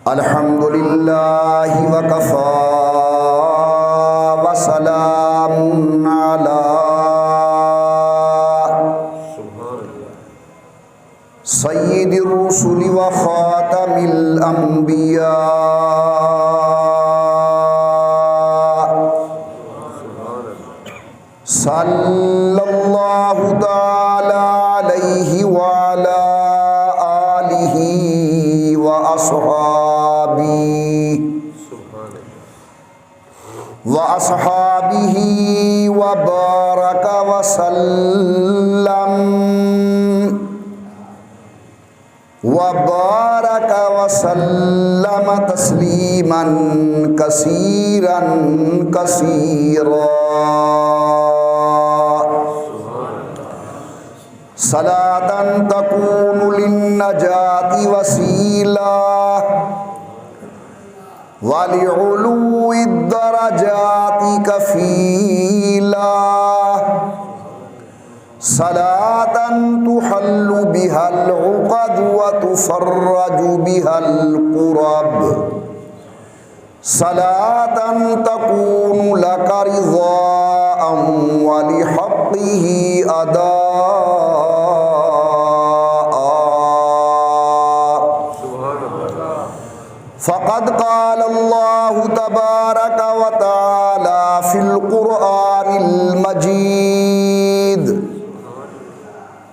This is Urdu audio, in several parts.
الحمد للہ وکفی وسلام علی سید الرسل وخاتم الانبیاء صلی اللہ تعالی علیہ وعلی آلہ وأصحابه وبارك وسلم تسليما كثيرا كثيرا صلاة تكون للنجاة وسيلة ولعلو الدرجات كفيلا صلاة تحل بها العقد وتفرج بها الكرب صلاة تكون لك رضاء ولحقه أداء فقد قال الله تبارك وتعالى في القرآن المجيد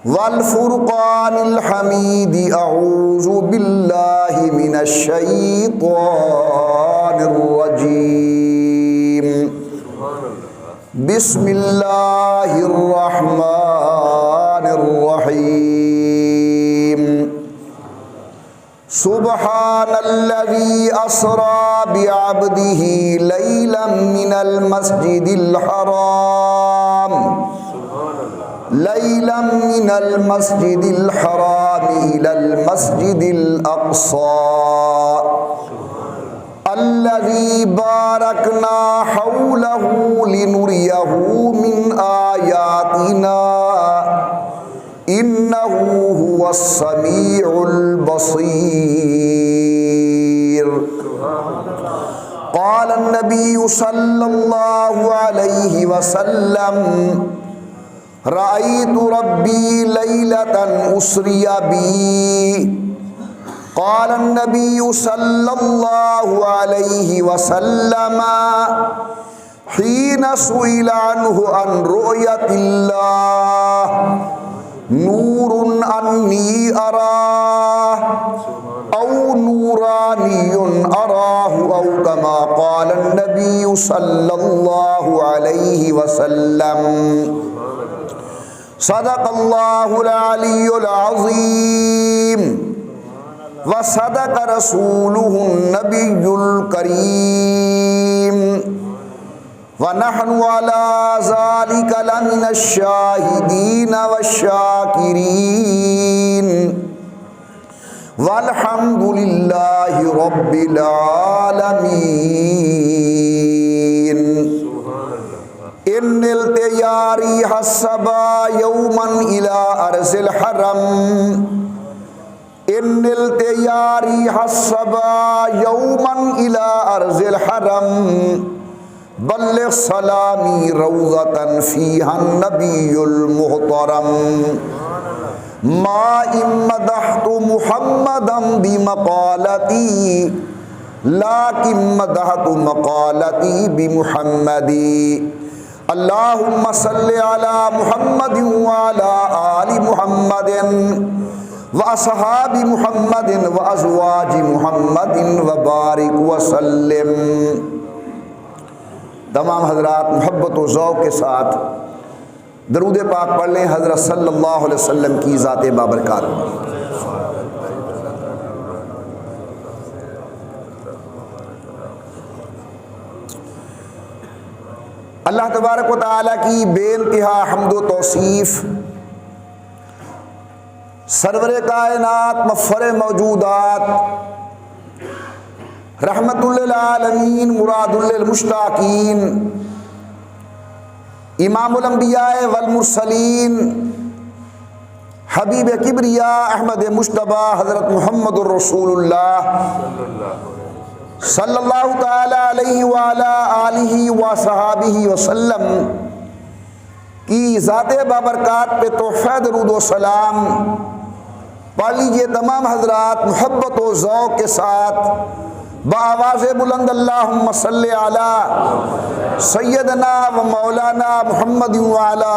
والفرقان الحميد أعوذ بالله من الشيطان الرجيم بسم الله الرحمن الرحيم سبحان الذي أسرى بعبده ليلا من المسجد الحرام إلى المسجد الأقصى الذي باركنا حوله لنريه من آياتنا إنه هو السميع البصير قال النبي صلى الله عليه وسلم رأيت ربي ليلة أسري بي قال النبي صلى الله عليه وسلم حين سئل عنه عن رؤية الله نور أني أراه أو نوراني أراه أو كما قال النبي صلى الله عليه وسلم صدق الله العلي العظيم وصدق رسوله النبي الكريم ونحن على ذلك لمن الشاهدين والشاكرين والحمد لله رب العالمين إن التياري حسبا يوما إلى أرض الحرم إن التياري حسبا يوما إلى أرض الحرم بلغ سلامي روضة فيها النبي المحترم ما إن مدحت محمدا بمقالتي لكن مدحت مقالتي بمحمد اللهم صل على محمد وعلى آل محمد وأصحاب محمد وأزواج محمد وبارك وسلم۔ تمام حضرات محبت و ذوق کے ساتھ درود پاک پڑھ لیں حضرت صلی اللہ علیہ وسلم کی ذات بابرکات۔ اللہ تبارک و تعالیٰ کی بے انتہا حمد و توصیف، سرور کائنات مفخر موجودات، رحمت للعالمین مراد للمشتاقین، امام الانبیاء والمرسلین، حبیب کبریا احمد مجتبی حضرت محمد الرسول اللہ صلی اللہ تعالی علیہ وعلا آلہ وصحابہ وسلم کی ذات بابرکات پہ تحفہ درود و سلام پڑھ لیجئے تمام حضرات محبت و ذوق کے ساتھ بآواز بلند اللہم صلی علی سیدنا و مولانا محمد وعلی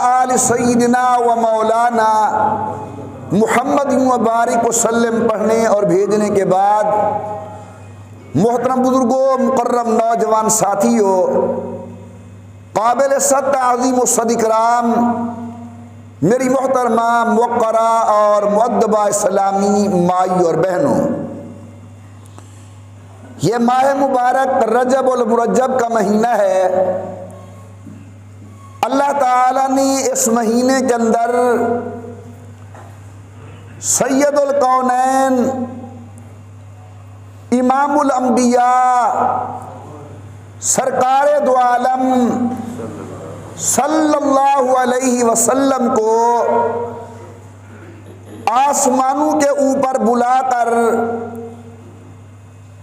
آل سیدنا و مولانا محمد مبارک وسلم پڑھنے اور بھیجنے کے بعد محترم بزرگوں، مکرم نوجوان ساتھیوں، قابل صد تعظیم و صد اکرام میری محترمہ موقرہ اور مؤدبہ اسلامی مائی اور بہنوں، یہ ماہ مبارک رجب المرجب کا مہینہ ہے۔ اللہ تعالیٰ نے اس مہینے کے اندر سید الکونین امام الانبیاء سرکار دو عالم صلی اللہ علیہ وسلم کو آسمانوں کے اوپر بلا کر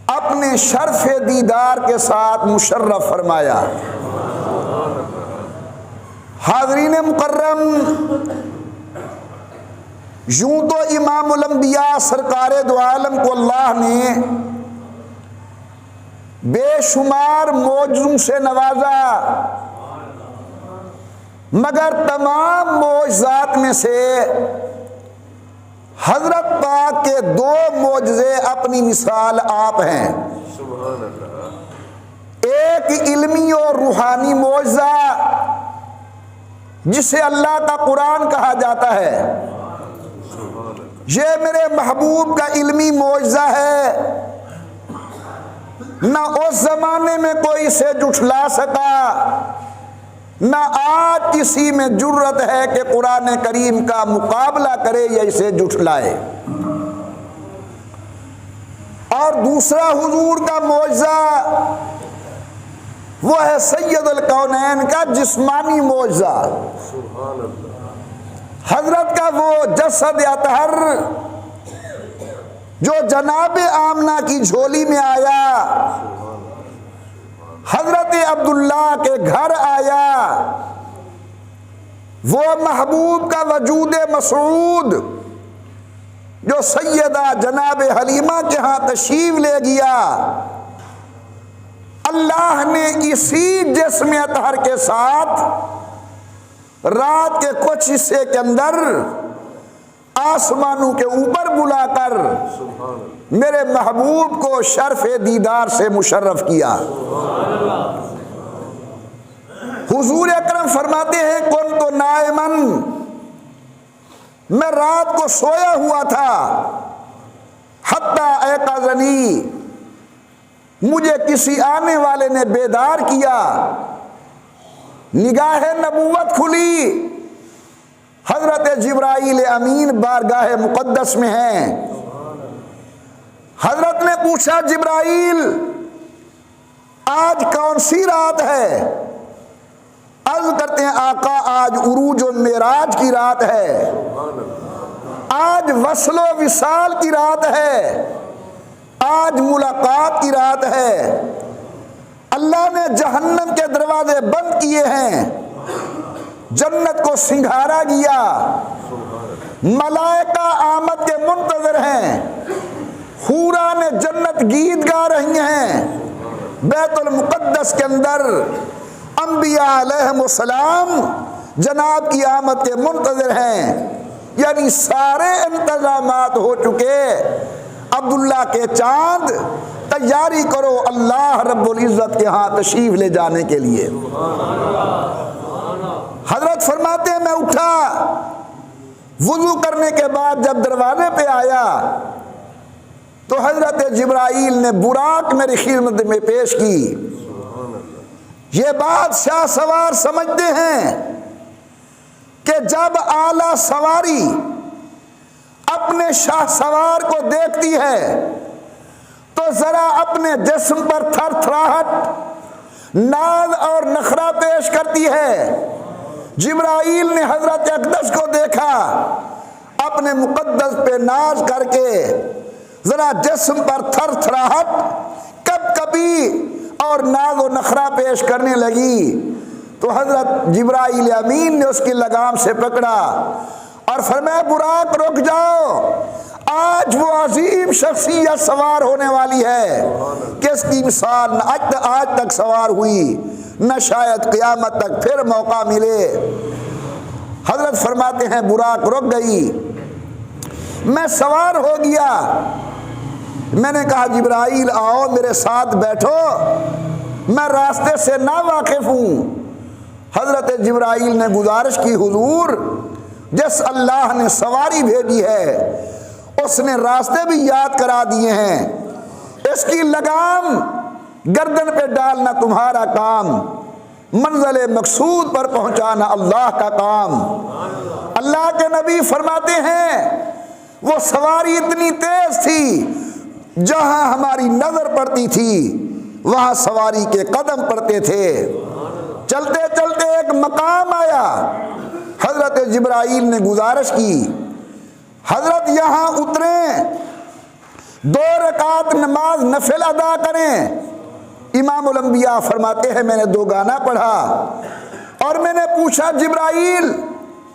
اپنے شرف دیدار کے ساتھ مشرف فرمایا۔ حاضرین مکرم، یوں تو امام الانبیاء سرکار دو عالم کو اللہ نے بے شمار معجزوں سے نوازا، مگر تمام معجزات میں سے حضرت پاک کے دو معجزے اپنی مثال آپ ہیں۔ ایک علمی اور روحانی معجزہ جسے اللہ کا قرآن کہا جاتا ہے، یہ میرے محبوب کا علمی معجزہ ہے، نہ اس زمانے میں کوئی اسے جھٹلا سکا، نہ آج کسی میں جرت ہے کہ قرآن کریم کا مقابلہ کرے یا اسے جھٹلائے۔ اور دوسرا حضور کا معجزہ وہ ہے سید الکونین کا جسمانی معجزہ، حضرت کا وہ جسد اطہر جو جناب آمنہ کی جھولی میں آیا، حضرت عبداللہ کے گھر آیا، وہ محبوب کا وجود مسعود جو سیدہ جناب حلیمہ کے ہاں تشریف لے گیا، اللہ نے اسی جسم اطہر کے ساتھ رات کے کچھ حصے کے اندر آسمانوں کے اوپر بلا کر میرے محبوب کو شرف دیدار سے مشرف کیا۔ حضور اکرم فرماتے ہیں کن تو نائمن، میں رات کو سویا ہوا تھا، حتی ایقظنی، مجھے کسی آنے والے نے بیدار کیا، نگاہ نبوت کھلی، حضرت جبرائیل امین بارگاہ مقدس میں ہیں۔ حضرت نے پوچھا جبرائیل آج کون سی رات ہے؟ عرض کرتے ہیں آقا آج عروج و معراج کی رات ہے، آج وصل و وصال کی رات ہے، آج ملاقات کی رات ہے، اللہ نے جہنم کے دروازے بند کیے ہیں، جنت کو سنگھارا گیا، ملائکہ آمد کے منتظر ہیں، حوران جنت گیت گا رہی ہیں، بیت المقدس کے اندر انبیاء علیہم السلام جناب کی آمد کے منتظر ہیں، یعنی سارے انتظامات ہو چکے، عبداللہ کے چاند تیاری کرو اللہ رب العزت کے ہاں تشریف لے جانے کے لیے۔ حضرت فرماتے ہیں میں اٹھا، وضو کرنے کے بعد جب دروازے پہ آیا تو حضرت جبرائیل نے براق میری خدمت میں پیش کی۔ یہ بات شاہ سوار سمجھتے ہیں کہ جب اعلیٰ سواری اپنے شاہ سوار کو دیکھتی ہے تو ذرا اپنے جسم پر تھر تھراہٹ، ناز اور نخرہ پیش کرتی ہے، جبرائیل نے حضرت اقدس کو دیکھا، اپنے مقدس پہ ناز کر کے ذرا جسم پر تھر تھراہٹ کب کبھی اور ناز و نخرہ پیش کرنے لگی، تو حضرت جبرائیل امین نے اس کی لگام سے پکڑا اور فرمایا براق رک جاؤ، آج وہ عظیم شخصیت سوار ہونے والی ہے کہ اس کی مثال نہ آج تک سوار ہوئی، نہ شاید قیامت تک پھر موقع ملے۔ حضرت فرماتے ہیں براق رک گئی، میں سوار ہو گیا، میں نے کہا جبرائیل آؤ میرے ساتھ بیٹھو، میں راستے سے نا واقف ہوں۔ حضرت جبرائیل نے گزارش کی حضور جس اللہ نے سواری بھیجی ہے اس نے راستے بھی یاد کرا دیے ہیں، اس کی لگام گردن پہ ڈالنا تمہارا کام، منزل مقصود پر پہنچانا اللہ کا کام۔ اللہ کے نبی فرماتے ہیں وہ سواری اتنی تیز تھی جہاں ہماری نظر پڑتی تھی وہاں سواری کے قدم پڑتے تھے۔ چلتے چلتے ایک مقام آیا، حضرت جبرائیل نے گزارش کی حضرت یہاں اتریں، 2 رکعت نماز نفل ادا کریں۔ امام الانبیاء فرماتے ہیں میں نے 2 گانا پڑھا اور میں نے پوچھا جبرائیل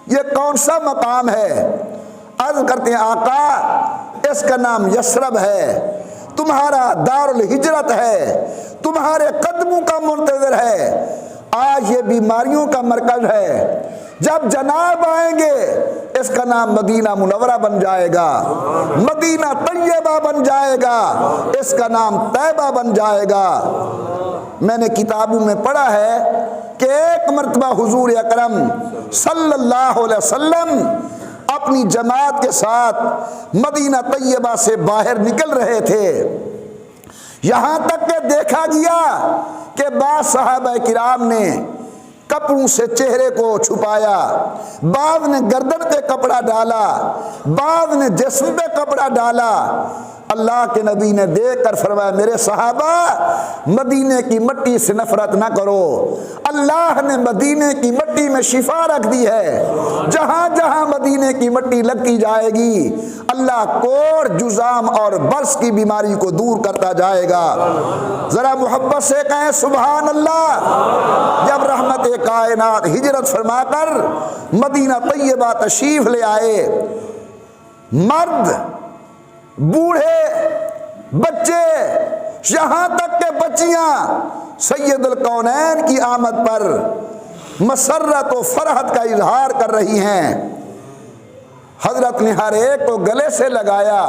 یہ کون سا مقام ہے؟ عرض کرتے ہیں آقا اس کا نام یثرب ہے، تمہارا دار الہجرت ہے، تمہارے قدموں کا منتظر ہے، آج یہ بیماریوں کا مرکز ہے، جب جناب آئیں گے اس کا نام مدینہ منورہ بن جائے گا، مدینہ طیبہ بن جائے گا، اس کا نام طیبہ بن جائے گا۔ میں نے کتابوں میں پڑھا ہے کہ ایک مرتبہ حضور اکرم صلی اللہ علیہ وسلم اپنی جماعت کے ساتھ مدینہ طیبہ سے باہر نکل رہے تھے، یہاں تک کہ دیکھا گیا کہ بعض صحابہ کرام نے کپڑوں سے چہرے کو چھپایا، بعض نے گردن پہ کپڑا ڈالا، بعض نے جسم پہ کپڑا ڈالا۔ اللہ کے نبی نے دیکھ کر فرمایا میرے صحابہ مدینے کی مٹی سے نفرت نہ کرو، اللہ نے مدینے کی مٹی میں شفا رکھ دی ہے، جہاں جہاں مدینے کی مٹی لگتی جائے گی اللہ کوڑ جزام اور برس کی بیماری کو دور کرتا جائے گا۔ ذرا محبت سے کہیں سبحان اللہ۔ جب رحمت کائنات ہجرت فرما کر مدینہ طیبہ تشریف لے آئے، مرد بوڑھے بچے یہاں تک کہ بچیاں سید الکونین کی آمد پر مسرت و فرحت کا اظہار کر رہی ہیں۔ حضرت نے ہر ایک کو گلے سے لگایا،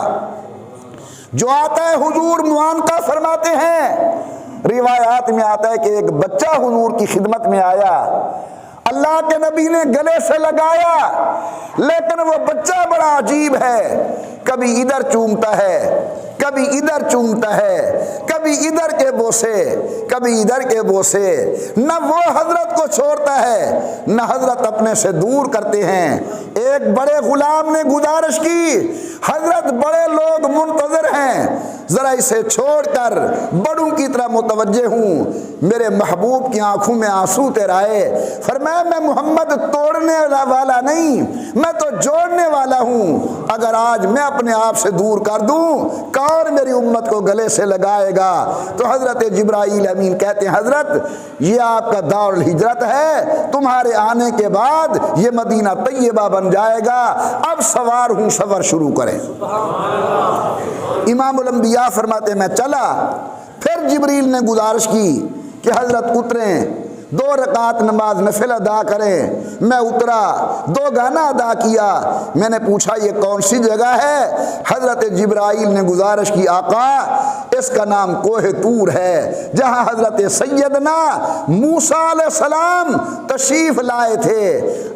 جو آتا ہے حضور معانقہ فرماتے ہیں، روایات میں آتا ہے کہ ایک بچہ حضور کی خدمت میں آیا، اللہ کے نبی نے گلے سے لگایا، لیکن وہ بچہ بڑا عجیب ہے، کبھی ادھر چومتا ہے، کبھی ادھر چومتا ہے، کبھی ادھر کے بوسے، کبھی ادھر کے بوسے، نہ وہ حضرت کو چھوڑتا ہے نہ حضرت اپنے سے دور کرتے ہیں۔ ایک بڑے غلام نے گزارش کی حضرت بڑے لوگ منتظر ہیں، ذرا اسے چھوڑ کر بڑوں کی طرح متوجہ ہوں، میرے محبوب کی آنکھوں میں آنسو تیرائے۔ فرمایا میں محمد توڑنے والا نہیں، میں تو جوڑنے والا ہوں، اگر آج میں اپنے آپ سے دور کر دوں کون میری امت کو گلے سے لگائے گا؟ تو حضرت جبرائیل امین کہتے ہیں حضرت یہ آپ کا دار الہجرت ہے، تمہارے آنے کے بعد یہ مدینہ طیبہ بن جائے گا، اب سوار ہوں سفر شروع کریں۔ امام الانبیاء فرماتے میں چلا، پھر جبریل نے گزارش کی کہ حضرت اتریں، 2 رکعت نماز نفل ادا کریں۔ میں اترا، 2 گانا ادا کیا۔ میں نے پوچھا یہ کون سی جگہ ہے؟ حضرت جبرائیل نے گزارش کی آقا اس کا نام کوہ طور ہے، جہاں حضرت سیدنا موسیٰ علیہ السلام تشریف لائے تھے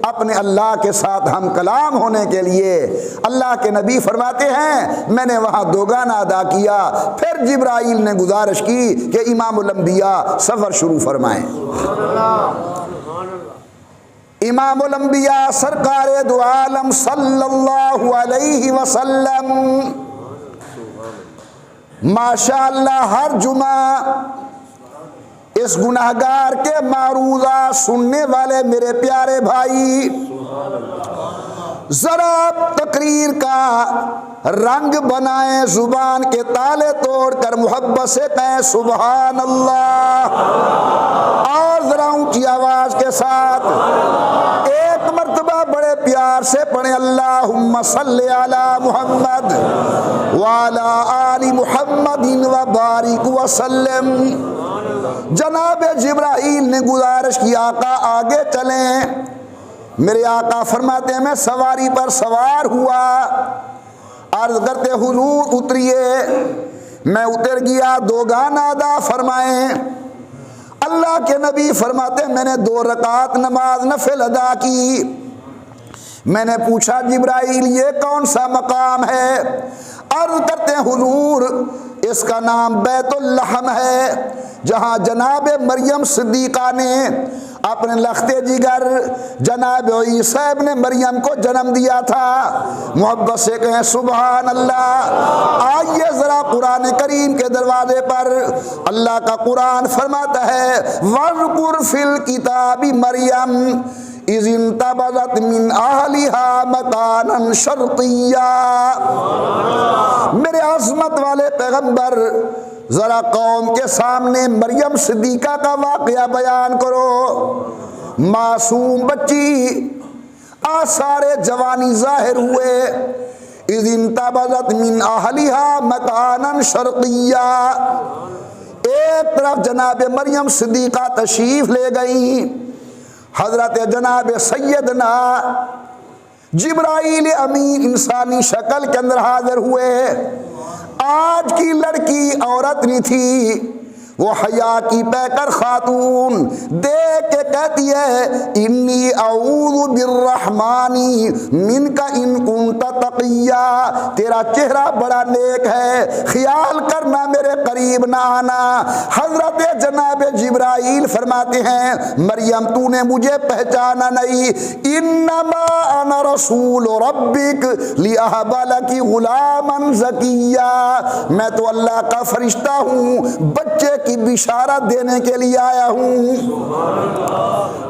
اپنے اللہ کے ساتھ ہم کلام ہونے کے لیے۔ اللہ کے نبی فرماتے ہیں میں نے وہاں 2 گانا ادا کیا، پھر جبرائیل نے گزارش کی کہ امام الانبیاء سفر شروع فرمائیں۔ امام الانبیاء سرکار دو عالم صلی اللہ علیہ وسلم ماشاءاللہ ہر جمعہ اس گناہگار کے معروضہ سننے والے میرے پیارے بھائی، ذرا تقریر کا رنگ بنائیں، زبان کے تالے توڑ کر محبت سے کہیں سبحان اللہ، اور ذرا اونچی آواز کے ساتھ ایک مرتبہ بڑے پیار سے پڑھیں اللہم صلی علی محمد وعلی آل محمد وبارک وسلم۔ جناب جبرائیل نے گزارش کی آقا آگے چلیں۔ میرے آقا فرماتے ہیں میں سواری پر سوار ہوا، عرض کرتے حضور اتریے، میں اتر گیا، دو گانا ادا فرمائیں۔ اللہ کے نبی فرماتے ہیں میں نے 2 رکعت نماز نفل ادا کی۔ میں نے پوچھا جبرائیل یہ کون سا مقام ہے؟ عرض کرتے ہیں حضور اس کا نام بیت اللحم ہے، جہاں جناب مریم صدیقہ نے اپنے لخت جگر جناب عیسیٰ ابن مریم کو جنم دیا تھا۔ محبت سے کہیں سبحان اللہ۔ آئیے ذرا قرآن کریم کے دروازے پر اللہ کا قرآن فرماتا ہے وَاذْكُرْ فِي الْكِتَابِ مَرْيَمَ اِذِ انتبذت من اہلہا مکانا شرقیہ۔ میرے عظمت والے پیغمبر ذرا قوم کے سامنے مریم صدیقہ کا واقعہ بیان کرو۔ معصوم بچی، آثار جوانی ظاہر ہوئے، اِذِ انتبذت من اہلہا مکانا شرقیہ۔ ایک طرف جناب مریم صدیقہ تشریف لے گئیں، حضرت جناب سیدنا جبرائیل امین انسانی شکل کے اندر حاضر ہوئے۔ آج کی لڑکی عورت نہیں تھی، وہ حیا کی پیکر خاتون، دیکھ کے کہتی ہے انی اعوذ بالرحمن منک ان کنت تقیا، تیرا چہرہ بڑا نیک ہے، خیال کرنا میرے قریب نہ آنا۔ حضرت جناب جبرائیل فرماتے ہیں مریم تو نے مجھے پہچانا نہیں، انما انا رسول ربک لیہب لک غلاما زکیا، میں تو اللہ کا فرشتہ ہوں، بچے کی بشارت دینے کے لیے آیا ہوں۔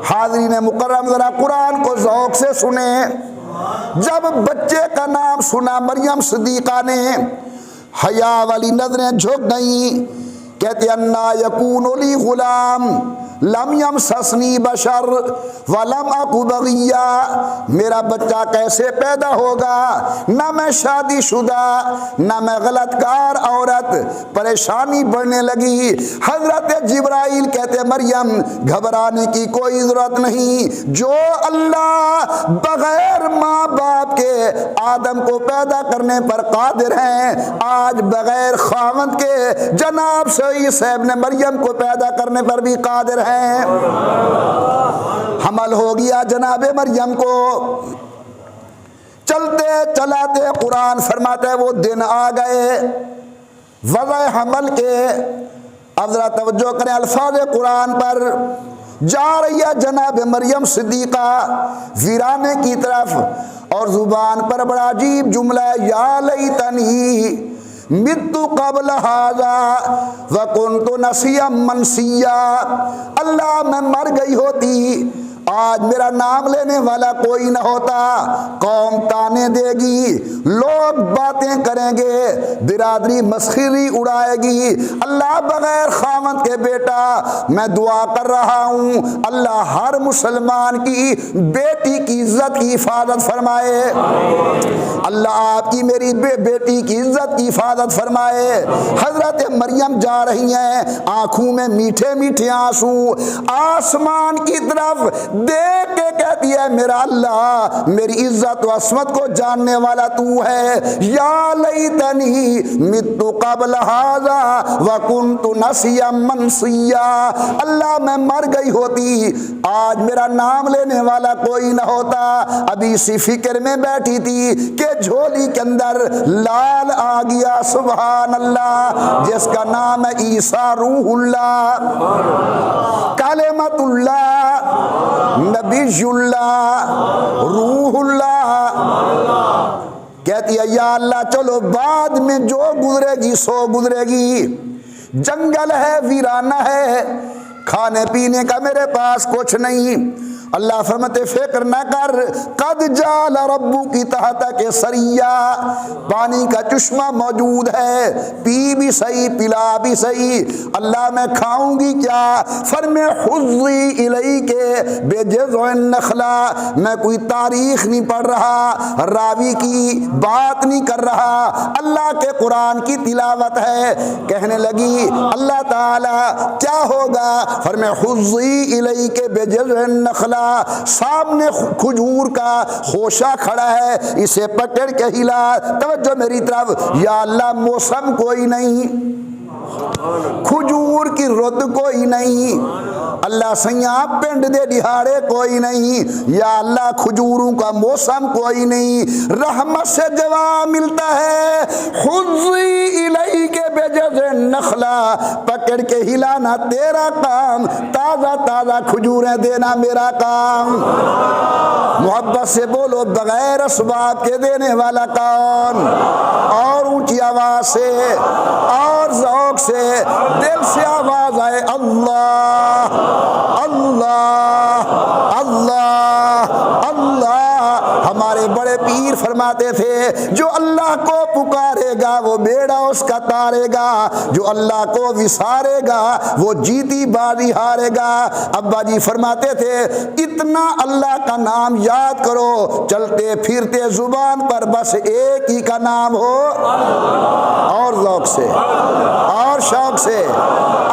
حاضرین مکرم ذرا قرآن کو ذوق سے سنیں۔ جب بچے کا نام سنا مریم صدیقہ نے حیا والی نظریں جھک گئیں، کہتے انا یکون لی غلام لم یمسسنی بشر ولم اک بغیا، میرا بچہ کیسے پیدا ہوگا، نہ میں شادی شدہ نہ میں غلط کار عورت، پریشانی بڑھنے لگی۔ حضرت جبرائیل کہتے مریم گھبرانے کی کوئی ضرورت نہیں، جو اللہ بغیر ماں باپ کے آدم کو پیدا کرنے پر قادر ہیں، آج بغیر خاوند کے جناب عیسیٰ ابن مریم کو پیدا کرنے پر بھی قادر ہیں۔ حمل ہو گیا جناب مریم کو، چلتے چلاتے قرآن فرماتا ہے وہ دن آ گئے وضع حمل کے۔ اب ذرا توجہ کریں الفاظ قرآن پر، جا رہی ہے جناب مریم صدیقہ ویرانے کی طرف، اور زبان پر بڑا عجیب جملہ ہے یا لیتنی مت قبل ھذا وکنت نسیا منسیا، اللہ میں مر گئی ہوتی آج میرا نام لینے والا کوئی نہ ہوتا، قوم تانے دے گی، لوگ باتیں کریں گے، برادری مسخری اڑائے گی، اللہ بغیر خاوند کے بیٹا میں دعا کر رہا ہوں، اللہ ہر مسلمان کی بیٹی کی عزت کی حفاظت فرمائے، اللہ آپ کی میری بیٹی کی عزت کی حفاظت فرمائے۔ حضرت مریم جا رہی ہیں، آنکھوں میں میٹھے میٹھے آنسو، آسمان کی طرف دیکھ کے کہتی ہے میرا اللہ میری عزت و عصمت کو جاننے والا تو ہے، یا لیتنی مت قبل ھذا وکنت نسیا منسیا، اللہ میں مر گئی ہوتی آج میرا نام لینے والا کوئی نہ ہوتا۔ ابھی اسی فکر میں بیٹھی تھی کہ جھولی کے اندر لال آ گیا، سبحان اللہ، جس کا نام ہے عیسیٰ روح اللہ، کلمۃ اللہ، نبی اللہ، روح اللہ۔ کہتی ہے یا اللہ چلو بعد میں جو گزرے گی سو گزرے گی، جنگل ہے ویرانہ ہے، کھانے پینے کا میرے پاس کچھ نہیں۔ اللہ فرماتے فکر نہ کر، قد جعل ربک کی تحت کے سریا، پانی کا چشمہ موجود ہے، پی بھی صحیح پلا بھی صحیح۔ اللہ میں کھاؤں گی کیا؟ فرمے حضی الیک بجذع النخلہ، میں کوئی تاریخ نہیں پڑھ رہا، راوی کی بات نہیں کر رہا، اللہ کے قرآن کی تلاوت ہے۔ کہنے لگی اللہ تعالی کیا ہوگا؟ فرمے حضی الیک بجذع النخلہ، سامنے کھجور کا خوشہ کھڑا ہے، اسے پکڑ کے ہلا، توجہ میری طرف، یا اللہ موسم کوئی نہیں، کھجور کی رد کوئی نہیں، اللہ سیاں پنڈ دے دہاڑے کوئی نہیں، یا اللہ کھجوروں کا موسم کوئی نہیں، رحمت سے جواب ملتا ہے حضی الیک بجذع النخلہ، پکڑ کے ہلانا تیرا کام، تازہ تازہ کھجوریں دینا میرا کام۔ محبت سے بولو بغیر اسباب کے دینے والا کون؟ اور اونچی آواز سے اور ذوق سے دل سے آواز آئے اللہ اللہ اللہ اللہ۔ ہمارے بڑے پیر فرماتے تھے جو اللہ کو پکارے گا وہ بیڑا اس کا تارے گا، جو اللہ کو وسارے گا وہ جیتی بازی ہارے گا۔ ابا جی فرماتے تھے اتنا اللہ کا نام یاد کرو، چلتے پھرتے زبان پر بس ایک ہی کا نام ہو، اور ذوق سے اور شوق سے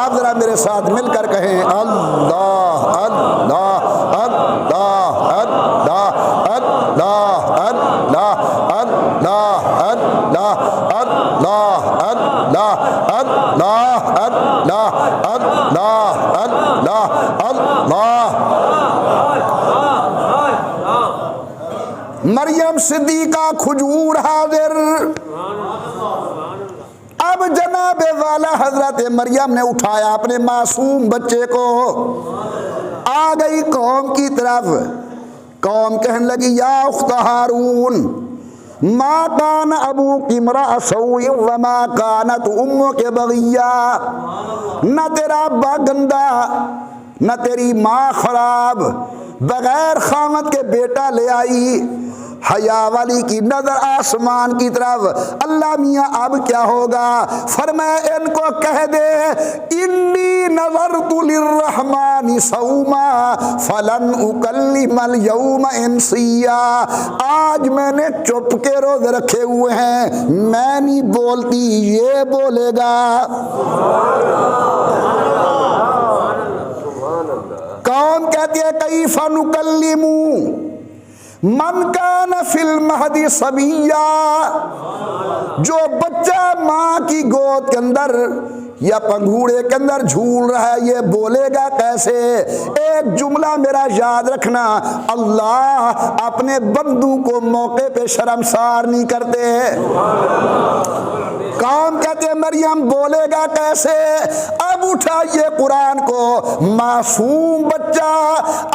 اب ذرا میرے ساتھ مل کر کہیں اللہ اللہ اللہ اللہ اللہ اللہ اللہ اللہ اللہ اللہ اللہ اللہ اللہ اللہ۔ مریم صدیقہ کھجور حاضر۔ اب جناب والا حضرت مریم نے اٹھایا اپنے معصوم بچے کو، آ گئی قوم کی طرف۔ قوم کہنے لگی یا اخت ہارون ما کان ابوک امرأ سوء وما کانت امک بغیہ، نہ تیرا ابا گندا نہ تیری ماں خراب، بغیر خامد کے بیٹا لے آئی۔ حیا والی کی نظر آسمان کی طرف، اللہ میاں اب کیا ہوگا؟ فرمایا ان کو کہہ دے انی نظرت للرحمن صوما فلن اکلم اليوم انسیا، آج میں نے چپ کے روزے رکھے ہوئے ہیں، میں نہیں بولتی، یہ بولے گا۔ کون کہتی ہے کیف نکلم من کان فی المہد صبیا، جو بچہ ماں کی گود کے اندر یا پنگھوڑے کے اندر جھول رہا ہے یہ بولے گا کیسے؟ ایک جملہ میرا یاد رکھنا، اللہ اپنے بندوں کو موقع پہ شرمسار نہیں کرتے۔ کون کہتے مریم بولے گا کیسے؟ اب اٹھائیے قرآن کو، معصوم بچہ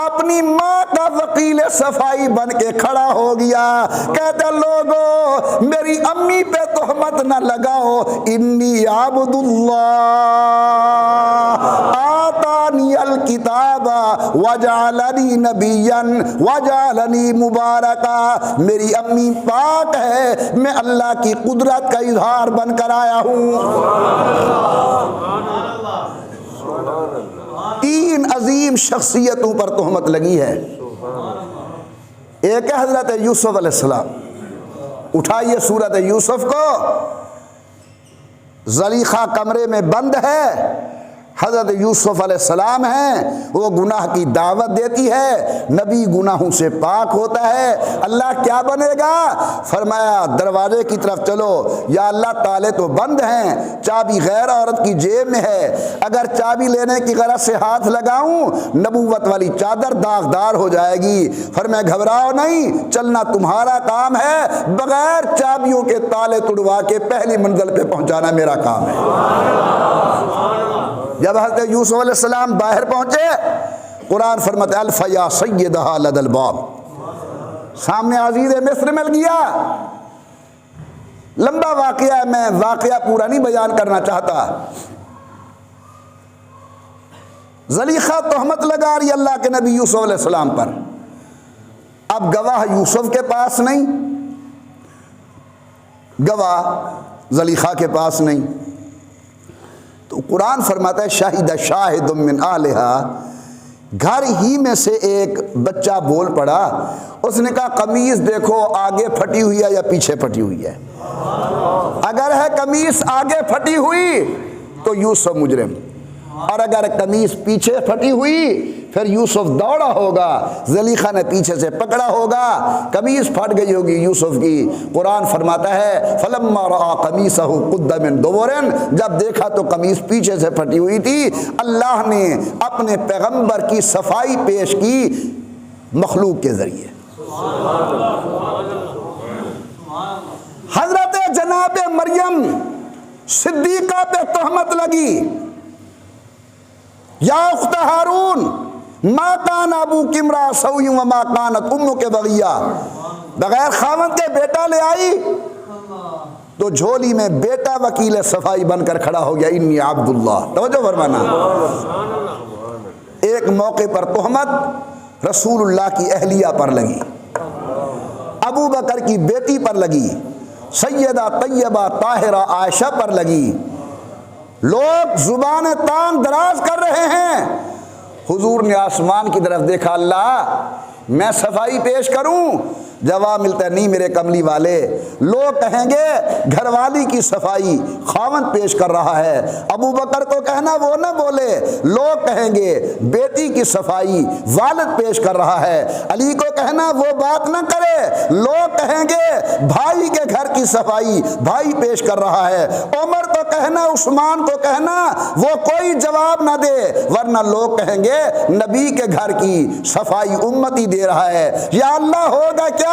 اپنی ماں کا وکیل صفائی بن کے کھڑا ہو گیا، کہتا لوگو میری امی پہ تہمت نہ لگاؤ، انی عبد اللہ آتانی الکتاب وجعلنی نبیا وجعلنی مبارکا، میری امی پاک ہے، میں اللہ کی قدرت کا اظہار بن کر آیا ہوں۔ تین عظیم شخصیتوں پر تہمت لگی ہے۔ ایک ہے حضرت یوسف علیہ السلام، اٹھائیے سورت یوسف کو، زلیخا کمرے میں بند ہے، حضرت یوسف علیہ السلام ہیں، وہ گناہ کی دعوت دیتی ہے، نبی گناہوں سے پاک ہوتا ہے، اللہ کیا بنے گا؟ فرمایا دروازے کی طرف چلو، یا اللہ تالے تو بند ہیں، چابی غیر عورت کی جیب میں ہے، اگر چابی لینے کی غرض سے ہاتھ لگاؤں نبوت والی چادر داغدار ہو جائے گی۔ فرمایا گھبراؤ نہیں، چلنا تمہارا کام ہے، بغیر چابیوں کے تالے توڑوا کے پہلی منزل پہ پہنچانا میرا کام ہے۔ جب حضرت یوسف علیہ السلام باہر پہنچے، قرآن فرماتا ہے الف یا سیدہا لدى الباب، سامنے عزیز مصر مل گیا۔ لمبا واقعہ ہے، میں واقعہ پورا نہیں بیان کرنا چاہتا۔ زلیخا تہمت لگا رہی اللہ کے نبی یوسف علیہ السلام پر. اب گواہ یوسف کے پاس نہیں، گواہ زلیخا کے پاس نہیں، تو قرآن فرماتا ہے شاہد شاہد من اہلہا، گھر ہی میں سے ایک بچہ بول پڑا، اس نے کہا قمیص دیکھو آگے پھٹی ہوئی ہے یا پیچھے پھٹی ہوئی ہے. اگر ہے قمیص آگے پھٹی ہوئی تو یوسف مجرم، اور اگر قمیص پیچھے پھٹی ہوئی پھر یوسف دوڑا ہوگا، زلیخا نے پیچھے سے پکڑا ہوگا، قمیص پھٹ گئی ہوگی یوسف کی. قرآن فرماتا ہے فلما رأى قمیصه قد من دبر، جب دیکھا تو قمیص پیچھے سے پھٹی ہوئی تھی. اللہ نے اپنے پیغمبر کی صفائی پیش کی مخلوق کے ذریعے. حضرت جناب مریم صدیقہ پہ تہمت لگی، یا اخت ہارون ما کان ابوک امرأ سوء وما کانت امک بغیہ، بغیر خاوند کے بیٹا لے آئی تو جھولی میں بیٹا وکیل صفائی بن کر کھڑا ہو گیا، انی عبداللہ. توجہ فرمانا. ایک موقع پر تہمت رسول اللہ کی اہلیہ پر لگی، ابو بکر کی بیٹی پر لگی، سیدہ طیبہ طاہرہ عائشہ پر لگی. لوگ زبان تان دراز کر رہے ہیں. حضور نے آسمان کی طرف دیکھا، اللہ میں صفائی پیش کروں؟ جواب ملتا ہے نہیں میرے کملی والے. لوگ کہیں گے گھر والی کی صفائی خاوند پیش کر رہا ہے، ابو بکر کو کہنا وہ نہ بولے. لوگ کہیں گے بیٹی کی صفائی والد پیش کر رہا ہے، علی کو کہنا وہ بات نہ کرے. لوگ کہیں گے بھائی کے گھر کی صفائی بھائی پیش کر رہا ہے، عمر کو کہنا عثمان کو کہنا وہ کوئی جواب نہ دے، ورنہ لوگ کہیں گے نبی کے گھر کی صفائی امتی دے رہا ہے. یا اللہ ہوگا کیا؟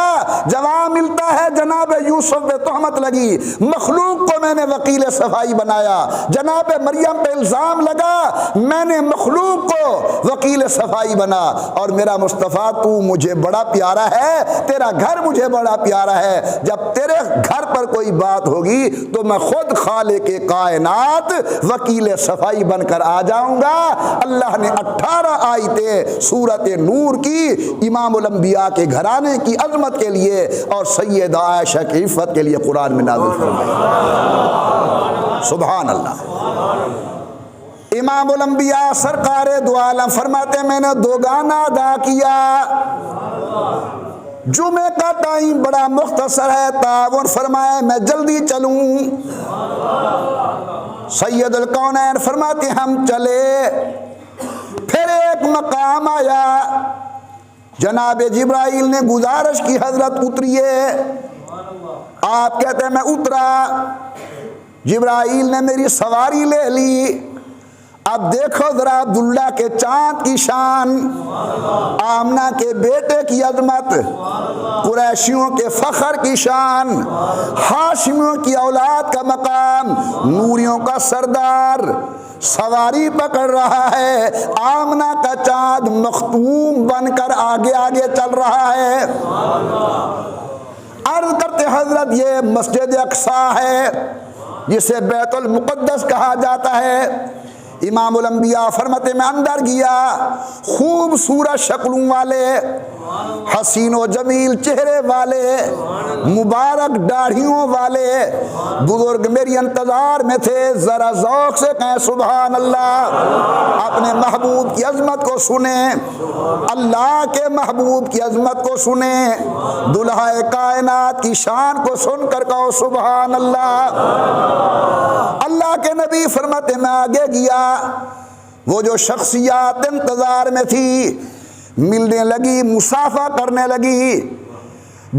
جواب ملتا ہے جناب یوسف پہ تہمت لگی، مخلوق کو میں نے وکیل صفائی بنایا. جناب مریم پہ الزام لگا، میں نے مخلوق کو وکیل صفائی بنا. اور میرا مصطفیٰ تو مجھے بڑا پیارا ہے، تیرا گھر مجھے بڑا پیارا ہے. جب تیرے گھر پر کوئی بات ہوگی تو میں خود خالق کائنات وکیل صفائی بن کر آ جاؤں گا. اللہ نے 18 آیتیں سورۃ نور کی امام الانبیاء کے گھرانے کی عظمت کے لیے اور سیدہ عائشہ کی عفت کے لیے قرآن میں نازل فرمائی. سبحان اللہ. امام الانبیاء سرکار دو عالم فرماتے میں نے 2 گانا ادا کیا. جمعے کا ٹائم بڑا مختصر ہے، تعاون فرمائے میں جلدی چلوں. سید الکونین فرماتے ہم چلے. پھر ایک مقام آیا، جناب جبرائیل نے گزارش کی حضرت اتریے. آپ کہتے ہیں میں اترا، جبرائیل نے میری سواری لے لی. اب دیکھو ذرا عبداللہ کے چاند کی شان، آمنہ کے بیٹے کی عظمت، قریشیوں کے فخر کی شان، ہاشمیوں کی اولاد کا مقام، نوریوں کا سردار سواری پکڑ رہا ہے. آمنہ کا چاند مختوم بن کر آگے آگے چل رہا ہے. عرض کرتے حضرت یہ مسجد اقصیٰ ہے جسے بیت المقدس کہا جاتا ہے. امام الانبیاء فرماتے میں اندر گیا، خوبصورت شکلوں والے، حسین و جمیل چہرے والے، مبارک داڑھیوں والے بزرگ میری انتظار میں تھے. ذرا ذوق سے کہیں سبحان اللہ. اپنے محبوب کی عظمت کو سنیں، اللہ کے محبوب کی عظمت کو سنیں، دلہا کائنات کی شان کو سن کر کہو سبحان اللہ. اللہ کے نبی فرماتے میں آگے گیا، وہ جو شخصیات انتظار میں تھی ملنے لگی، مصافحہ کرنے لگی.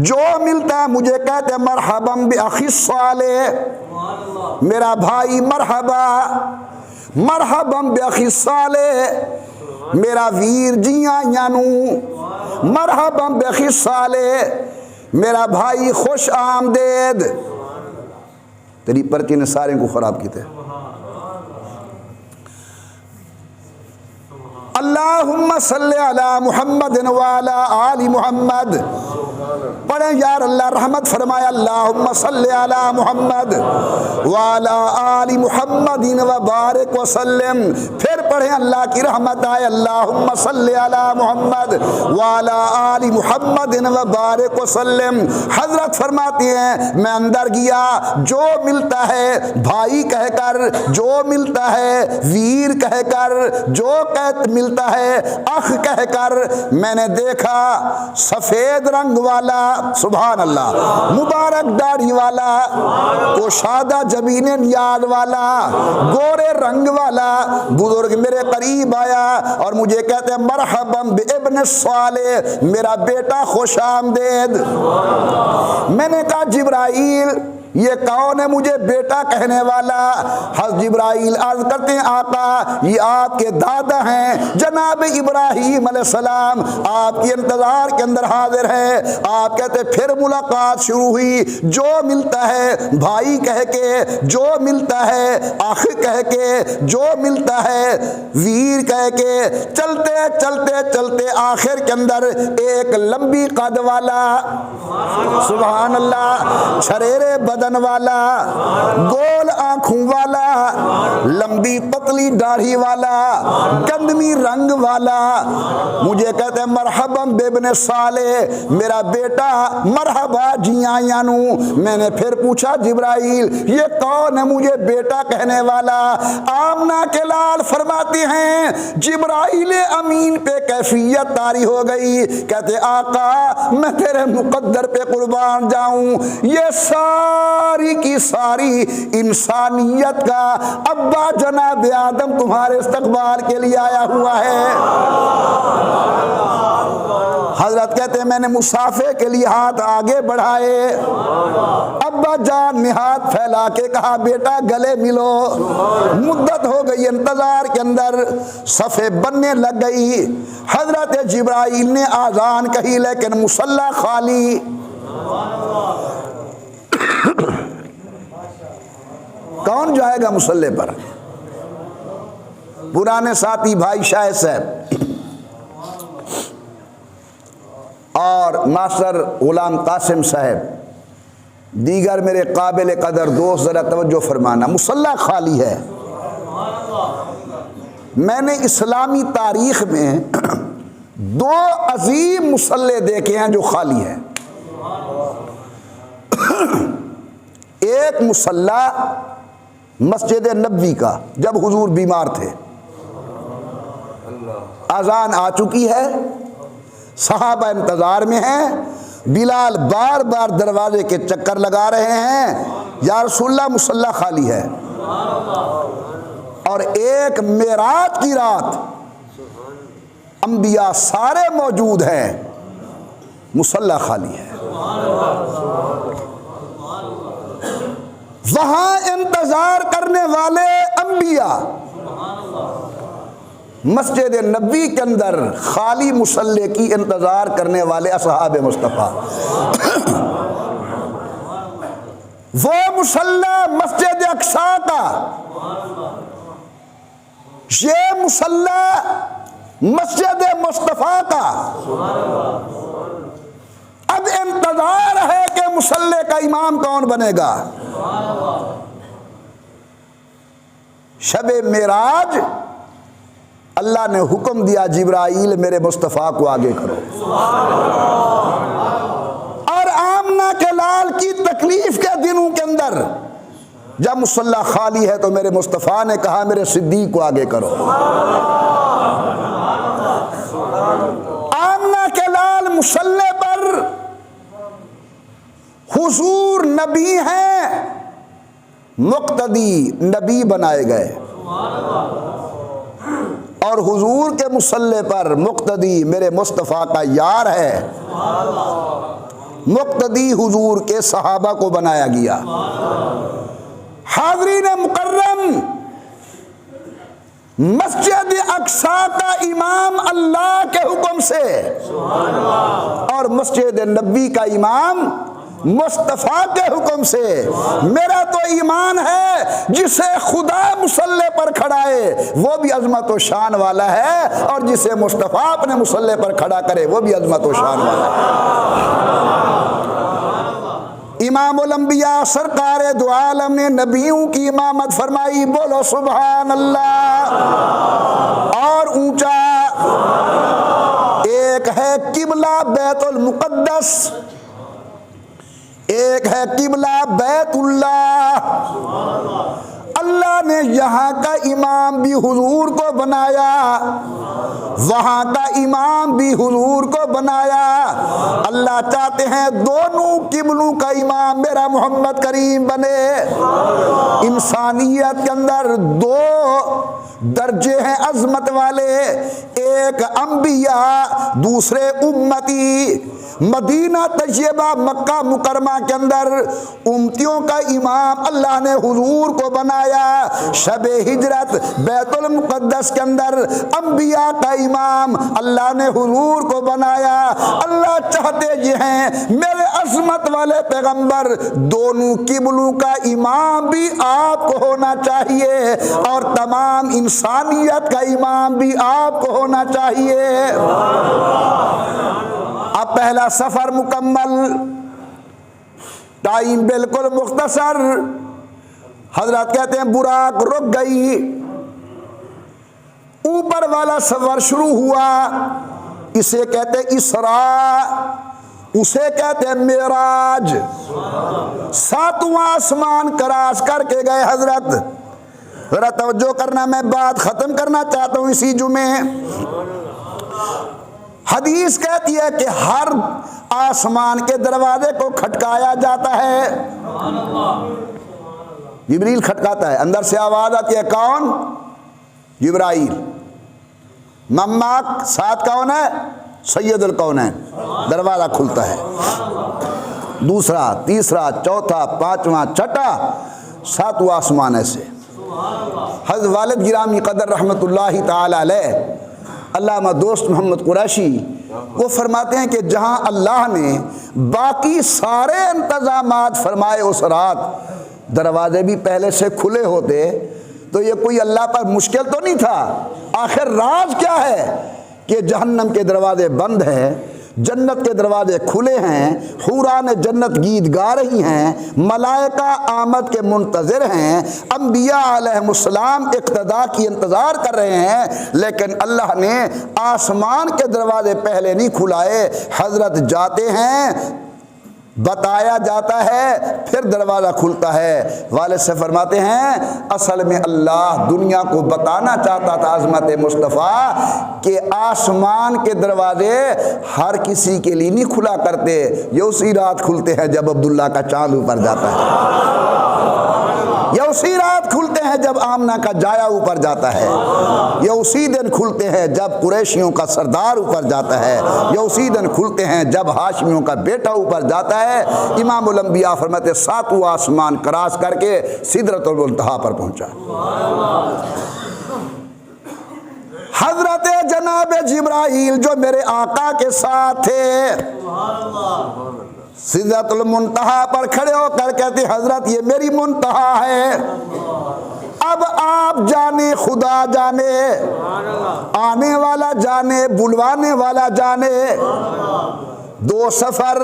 جو ملتا ہے مجھے کہتے مرحبا بأخی الصالح، میرا بھائی مرحبا، مرحبا بأخی الصالح، میرا ویر جیاں یانو، مرحبا بأخی الصالح، میرا بھائی خوش آمدید. تیری پرچی نے سارے کو خراب کیتے. اللہم صلی علی محمد وعلی آل محمد. پڑھیں یار اللہ رحمت فرمایا. اللہم صلی علی محمد وعلی آل محمد وبارک وسلم. پھر پڑھیں اللہ کی رحمت آئے. اللہم صلی علی محمد وعلی آل محمد وبارک وسلم. حضرت فرماتی ہیں میں اندر گیا, جو ملتا ہے بھائی کہہ کر, جو ملتا ہے ویر کہہ کر, جو ملتا ہے اخ کہہ کر, میں نے دیکھا سفید رنگ والا, سبحان اللہ, مبارک داڑھی والا, کوشادہ جبین نیاز والا, گورے رنگ والا بزرگ میرے قریب آیا اور مجھے کہتے ہیں مرحبا بابن صالح, میرا بیٹا خوش آمدید. میں نے کہا جبرائیل یہ کون ہے مجھے بیٹا کہنے والا؟ حضرت جبرائیل عرض کرتے ہیں آقا یہ آپ کے دادا ہیں جناب ابراہیم علیہ السلام, آپ کے انتظار کے اندر حاضر ہے. آپ کہتے پھر ملاقات شروع ہوئی, جو ملتا ہے بھائی کہہ کے, جو ملتا ہے آخ کہہ کے, جو ملتا ہے ویر کہہ کے, چلتے چلتے چلتے آخر کے اندر ایک لمبی قد والا, سبحان اللہ, چھریرے بدن والا, گول آنکھوں والا, لمبی پتلی داڑھی والا, گندمی رنگ والا, مجھے کہتے ہیں مرحبا بابن صالح, میرا بیٹا مرحبا جی آیا نو. میں نے پھر پوچھا جبرائیل یہ کون ہے مجھے بیٹا کہنے والا؟ آمنہ کے لال فرماتے ہیں جبرائیل امین پہ کیفیت طاری ہو گئی. کہتے آقا میں تیرے مقدر پہ قربان جاؤں, یہ ساری کی ساری انسانیت کا ابا جناب آدم تمہارے استقبال کے لیے آیا ہوا ہے. حضرت کہتے ہیں میں نے مسافے کے لیے ہاتھ آگے بڑھائے, ابا جان نے ہاتھ پھیلا کے کہا بیٹا گلے ملو. مدت ہو گئی انتظار کے اندر, صفے بننے لگ گئی. حضرت جبرائیل نے آذان کہی لیکن مصلی خالی. کون جائے گا مصلی پر؟ پرانے ساتھی بھائی شاہ صاحب اور ماسٹر غلام قاسم صاحب, دیگر میرے قابل قدر دوست ذرا توجہ فرمانا. مصلی خالی ہے. میں نے اسلامی تاریخ میں دو عظیم مصلی دیکھے ہیں جو خالی ہیں. ایک مصلی مسجد نبوی کا جب حضور بیمار تھے, اذان آ چکی ہے, صحابہ انتظار میں ہیں, بلال بار بار دروازے کے چکر لگا رہے ہیں, یا رسول اللہ مصلی خالی ہے. اور ایک معراج کی رات انبیاء سارے موجود ہیں, مصلی خالی ہے. وہاں انتظار کرنے والے انبیاء, مسجد نبوی کے اندر خالی مصلی کی انتظار کرنے والے اصحاب مصطفیٰ. وہ مصلی مسجد اقصی کا, یہ مصلی مسجد مصطفیٰ کا. اب انتظار ہے کہ مصلی کا امام کون بنے گا. شب معراج اللہ نے حکم دیا جبرائیل میرے مصطفیٰ کو آگے کرو. اور آمنہ کے لال کی تکلیف کے دنوں کے اندر جب مصلی خالی ہے تو میرے مصطفیٰ نے کہا میرے صدیق کو آگے کرو. آمنہ کے لال مصلی پر حضور نبی ہیں, مقتدی نبی بنائے گئے, اور حضور کے مصلی پر مقتدی میرے مصطفیٰ کا یار ہے. مقتدی حضور کے صحابہ کو بنایا گیا. حاضرین مکرم, مسجد اقصی کا امام اللہ کے حکم سے اور مسجد نبوی کا امام مصطفیٰ کے حکم سے. میرا تو ایمان ہے جسے خدا مصلی پر کھڑائے وہ بھی عظمت و شان والا ہے, اور جسے مصطفیٰ اپنے مصلی پر کھڑا کرے وہ بھی عظمت و شان والا ہے. امام الانبیاء سرکار دو عالم نے نبیوں کی امامت فرمائی. بولو سبحان اللہ. اور اونچا، ایک ہے قبلہ بیت المقدس، ایک ہے قبلہ بیت اللہ۔ اللہ نے یہاں کا امام بھی حضور کو بنایا، وہاں کا امام بھی حضور کو بنایا۔ اللہ چاہتے ہیں دونوں قبلوں کا امام میرا محمد کریم بنے۔ انسانیت کے اندر دو درجے ہیں عظمت والے، ایک انبیاء، دوسرے امتی۔ مدینہ طیبہ مکہ مکرمہ کے اندر امتیوں کا امام اللہ نے حضور کو بنایا، شب ہجرت بیت المقدس کے اندر انبیاء کا امام اللہ نے حضور کو بنایا۔ اللہ چاہتے یہ ہیں میرے عظمت والے پیغمبر دونوں قبلوں کا امام بھی آپ کو ہونا چاہیے اور تمام انسانیت کا امام بھی آپ کو ہونا چاہیے۔ اب پہلا سفر مکمل، ٹائم بالکل مختصر۔ حضرت کہتے ہیں براق رک گئی، اوپر والا سفر شروع ہوا، اسے کہتے اسراء، اسے کہتے معراج۔ ساتواں آسمان کراس کر کے گئے حضرت۔ ذرا توجہ کرنا، میں بات ختم کرنا چاہتا ہوں اسی جمعے۔ حدیث کہتی ہے کہ ہر آسمان کے دروازے کو کھٹکایا جاتا ہے، جبریل کھٹکاتا ہے، اندر سے آواز آتی ہے، کون؟ جبرائیل۔ مماک ساتھ کون ہے؟ سید الکونین۔ دروازہ کھلتا ہے، دوسرا، تیسرا، چوتھا، پانچواں، چھٹا، ساتواں آسمان ایسے۔ حضرت والد گرامی قدر رحمت اللہ تعالی علیہ علامہ دوست محمد قریشی وہ فرماتے ہیں کہ جہاں اللہ نے باقی سارے انتظامات فرمائے اس رات، دروازے بھی پہلے سے کھلے ہوتے تو یہ کوئی اللہ پر مشکل تو نہیں تھا۔ آخر راز کیا ہے کہ جہنم کے دروازے بند ہیں، جنت کے دروازے کھلے ہیں، حوران جنت گیت گا رہی ہیں، ملائکہ آمد کے منتظر ہیں، انبیاء علیہ السلام اقتدا کی انتظار کر رہے ہیں، لیکن اللہ نے آسمان کے دروازے پہلے نہیں کھلائے۔ حضرت جاتے ہیں، بتایا جاتا ہے، پھر دروازہ کھلتا ہے۔ والد سے فرماتے ہیں اصل میں اللہ دنیا کو بتانا چاہتا تھا عظمت مصطفیٰ کہ آسمان کے دروازے ہر کسی کے لیے نہیں کھلا کرتے، یہ اسی رات کھلتے ہیں جب عبداللہ کا چاند اوپر جاتا ہے، یہ اسی رات کھلتے ہیں جب آمنہ کا جایا اوپر جاتا ہے، یہ اسی دن کھلتے ہیں جب قریشیوں کا سردار اوپر جاتا ہے، یہ اسی دن کھلتے ہیں جب ہاشمیوں کا بیٹا اوپر جاتا ہے۔ امام الانبیاء فرماتے ساتواں آسمان کراس کر کے سدرۃ المنتہا پر پہنچا۔ حضرت جناب جبرائیل جو میرے آقا کے ساتھ تھے سدرۃ المنتہا پر کھڑے ہو کر کہتے حضرت یہ میری منتہا ہے، اب آپ جانے، خدا جانے، آنے والا جانے، بلوانے والا جانے۔ دو سفر،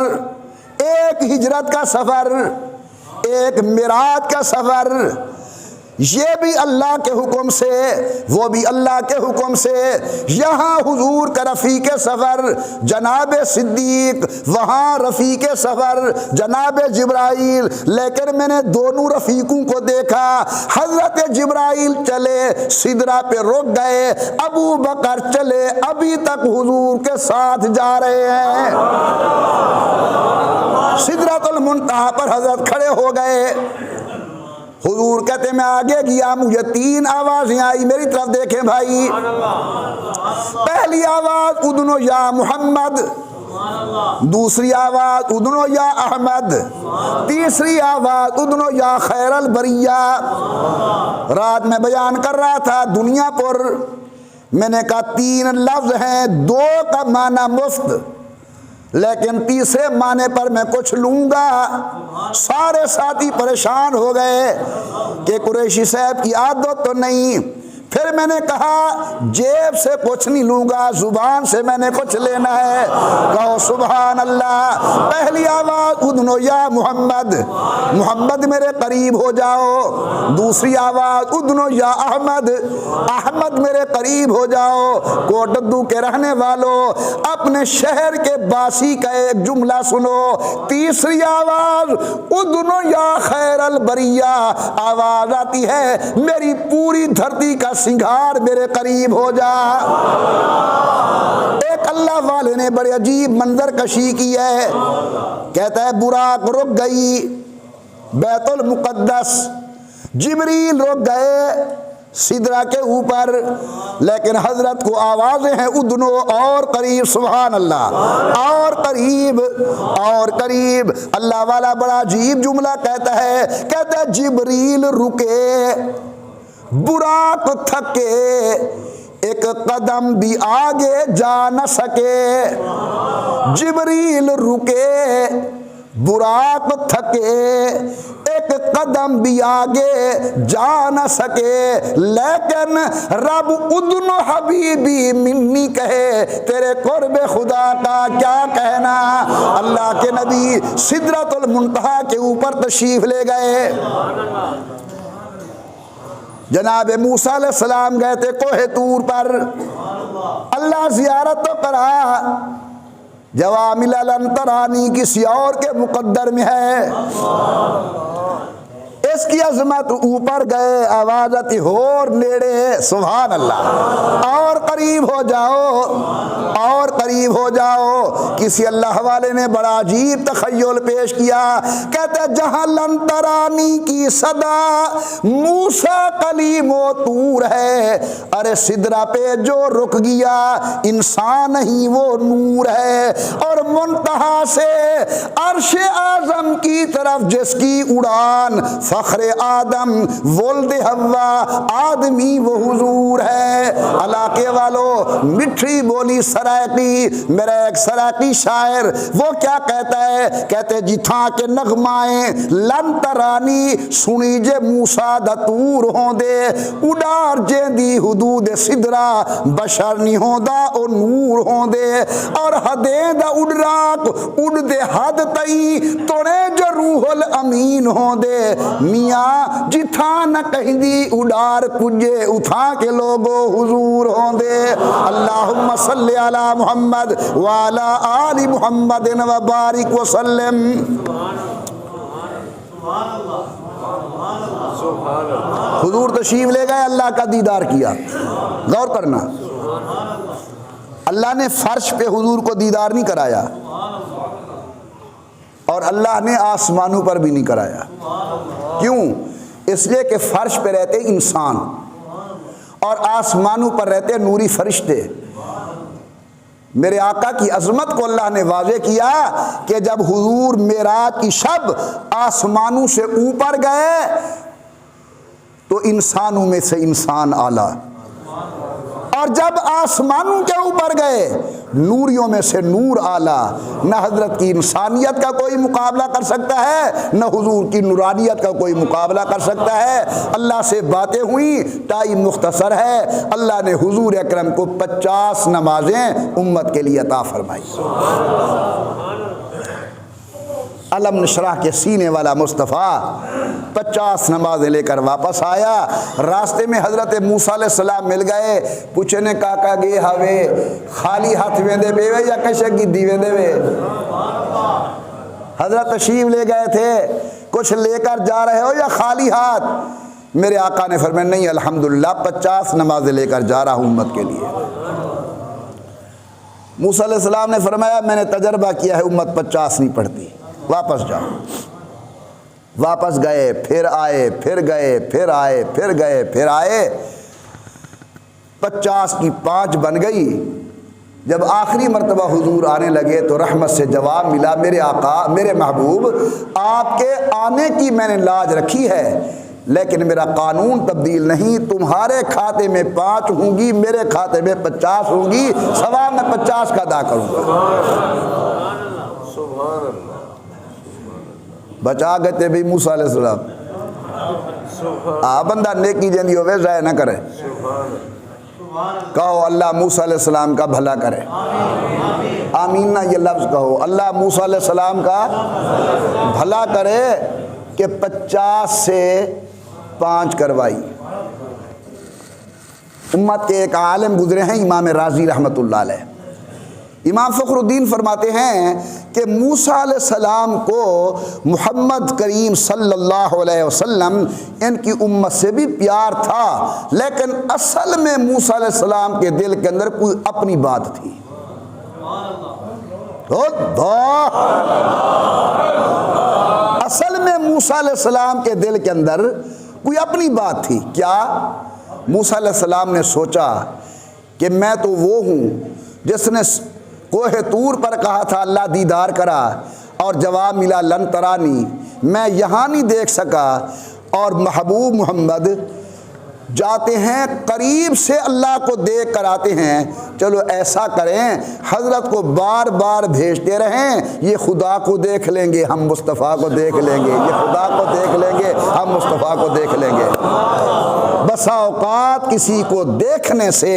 ایک ہجرت کا سفر، ایک معراج کا سفر، یہ بھی اللہ کے حکم سے، وہ بھی اللہ کے حکم سے۔ یہاں حضور کا رفیق سفر جناب صدیق، وہاں رفیق سفر جناب جبرائیل، لیکن میں نے دونوں رفیقوں کو دیکھا۔ حضرت جبرائیل چلے، سدرہ پہ رک گئے، ابو بکر چلے، ابھی تک حضور کے ساتھ جا رہے ہیں۔ سدرۃ المنتہا پر حضرت کھڑے ہو گئے، حضور کہتے میں آگے گیا، مجھے تین آوازیں آئی، میری طرف دیکھیں بھائی۔ پہلی آواز ادنو یا محمد، دوسری آواز ادنو یا احمد، تیسری آواز ادنو یا خیر البریہ۔ رات میں بیان کر رہا تھا دنیا پر، میں نے کہا تین لفظ ہیں، دو کا معنی مفت، لیکن تیسرے معنی پر میں کچھ لوں گا۔ سارے ساتھی پریشان ہو گئے کہ قریشی صاحب کی عادت تو نہیں۔ پھر میں نے کہا جیب سے کچھ نہیں لوں گا، زبان سے میں نے کچھ لینا ہے۔ کہو سبحان اللہ۔ پہلی آواز ادنو یا محمد، محمد میرے قریب ہو جاؤ۔ دوسری آواز ادنو یا احمد، احمد میرے قریب ہو جاؤ۔ کوٹدو کے رہنے والوں، اپنے شہر کے باسی کا ایک جملہ سنو۔ تیسری آواز ادنو یا خیر البریہ، آواز آتی ہے میری پوری دھرتی کا سنگھار میرے قریب ہو جا۔ ایک اللہ والے نے بڑے عجیب منظر کشی کی ہے، کہتا ہے براق رک گئی بیت المقدس، جبریل رک گئے سدرہ کے اوپر، لیکن حضرت کو آوازیں ہیں ادنو، اور قریب، سبحان اللہ، اور قریب، اور قریب۔ اللہ والا بڑا عجیب جملہ کہتا ہے جبریل رکے، براق تھکے، ایک قدم بھی آگے جا نہ سکے۔ جبریل رکے، براق تھکے، ایک قدم بھی آگے جا نہ سکے، لیکن رب ادن حبیبی منی کہے، تیرے قرب خدا کا کیا کہنا۔ اللہ کے نبی سدرۃ المنتہا کے اوپر تشریف لے گئے۔ جناب موسیٰ علیہ السلام گئے تھے کوہ طور پر، اللہ زیارت تو کرا، جوامل لن ترانی کسی اور کے مقدر میں ہے، اس کی عظمت اوپر گئے، آواز آتی ہور نیڑے، سبحان اللہ، اور قریب ہو جاؤ، اور قریب ہو جاؤ۔ کسی اللہ والے نے بڑا عجیب تخیل پیش کیا، کہتے ہیں جہاں لن ترانی کی صدا موسیٰ کلیم و طور ہے، ارے سدرہ پہ جو رک گیا انسان نہیں وہ نور ہے، اور منتہا سے عرش اعظم کی طرف جس کی اڑان فخر آدم ولد حوا آدمی وہ حضور ہے۔ علاقے والوں مٹھی بولی سرائقی، میرا ایک سرائقی شاعر وہ کیا کہتا ہے، کہتے جی تھا کہ نغمائیں لن ترانی سنی جے موسیٰ دتور ہوں دے، اڈار جے دی حدود سدرہ بشر نہیں ہوں دا او نور ہوں دے، اور حدیں دا اڈراک اڈ دے حد تئی توڑے جو روح الامین ہوں دے، میاں جتھا نہ کہیں دی اڈار کجے اتھا کے لوگو حضور ہوں دے۔ اللہم صلی علی محمد وعلی آل محمد وبارک وسلم۔ حضور تشریف لے گئے، اللہ کا دیدار کیا۔ غور کرنا، اللہ نے فرش پہ حضور کو دیدار نہیں کرایا، اور اللہ نے آسمانوں پر بھی نہیں کرایا۔ کیوں؟ اس لیے کہ فرش پہ رہتے انسان اور آسمانوں پر رہتے نوری فرشتے۔ میرے آقا کی عظمت کو اللہ نے واضح کیا کہ جب حضور معراج کی شب آسمانوں سے اوپر گئے تو انسانوں میں سے انسان اعلیٰ، اور جب آسمانوں کے اوپر گئے نوریوں میں سے نور اعلیٰ۔ نہ حضرت کی انسانیت کا کوئی مقابلہ کر سکتا ہے، نہ حضور کی نورانیت کا کوئی مقابلہ کر سکتا ہے۔ اللہ سے باتیں ہوئی، ٹائم مختصر ہے، اللہ نے حضور اکرم کو 50 نمازیں امت کے لیے عطا فرمائی۔ علم نشرح کے سینے والا مصطفیٰ 50 نمازیں لے کر واپس آیا۔ راستے میں حضرت موسیٰ علیہ السلام مل گئے، پوچھے نے کاکا گے ہوے خالی ہاتھ ویندے بیوے یا کشگی دی ویندے وے۔ حضرت تشریف لے گئے تھے، کچھ لے کر جا رہے ہو یا خالی ہاتھ؟ میرے آقا نے فرمایا نہیں الحمدللہ 50 نمازیں لے کر جا رہا ہوں امت کے لیے۔ موسیٰ علیہ السلام نے فرمایا میں نے تجربہ کیا ہے امت 50 نہیں پڑھتی، واپس جاؤ۔ واپس گئے، پھر آئے، پھر گئے، پھر آئے، پھر گئے، پھر آئے، 50 کی 5 بن گئی۔ جب آخری مرتبہ حضور آنے لگے تو رحمت سے جواب ملا، میرے آقا، میرے محبوب، آپ کے آنے کی میں نے لاج رکھی ہے، لیکن میرا قانون تبدیل نہیں، تمہارے کھاتے میں 5 ہوں گی، میرے کھاتے میں 50 ہوں گی، ثواب میں 50 کا ادا کروں گا۔ بچا گئے تھے بھی موسیٰ علیہ السلام۔ بندہ نیکی جیندی ہوئے ضائع نہ کرے. کہو اللہ موسیٰ علیہ السلام کا بھلا کرے. آمین نہ یہ لفظ کہو. اللہ موسیٰ علیہ السلام کا بھلا کرے کہ 50 سے 5 کروائی. امت کے ایک عالم گزرے ہیں امام رازی رحمۃ اللہ علیہ. امام فخر الدین فرماتے ہیں کہ موسیٰ علیہ السلام کو محمد کریم صلی اللہ علیہ وسلم ان کی امت سے بھی پیار تھا، لیکن اصل میں موسیٰ علیہ السلام کے دل کے اندر کوئی اپنی بات تھی. اصل میں موسیٰ علیہ السلام کے دل کے اندر کوئی اپنی بات تھی. کیا؟ موسیٰ علیہ السلام نے سوچا کہ میں تو وہ ہوں جس نے کوہ طور پر کہا تھا اللہ دیدار کرا، اور جواب ملا لن ترانی. میں یہاں نہیں دیکھ سکا، اور محبوب محمد جاتے ہیں قریب سے اللہ کو دیکھ کر آتے ہیں. چلو ایسا کریں حضرت کو بار بار بھیجتے رہیں، یہ خدا کو دیکھ لیں گے ہم مصطفیٰ کو دیکھ لیں گے، یہ خدا کو دیکھ لیں گے ہم مصطفیٰ کو دیکھ لیں گے. بسا اوقات کسی کو دیکھنے سے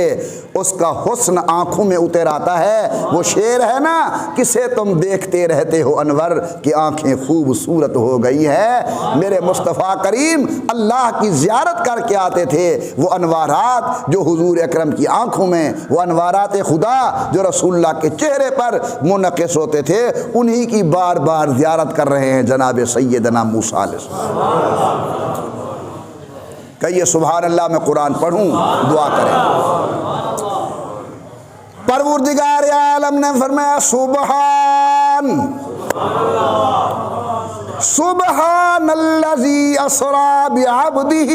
اس کا حسن آنکھوں میں اتر آتا ہے. وہ شعر ہے نا، کسے تم دیکھتے رہتے ہو انور کی آنکھیں خوبصورت ہو گئی ہے. میرے مصطفیٰ کریم اللہ کی زیارت کر کے آتے تھے. وہ انوارات جو حضور اکرم کی آنکھوں میں، وہ انوارات خدا جو رسول اللہ کے چہرے پر منعکس ہوتے تھے، انہی کی بار بار زیارت کر رہے ہیں جناب سیدنا موسیٰ علیہ السلام. کہیے سبحان اللہ. میں قرآن پڑھوں، دعا کریں. پروردگار عالم نے فرمایا سبحان الذی اسری بعبدہ.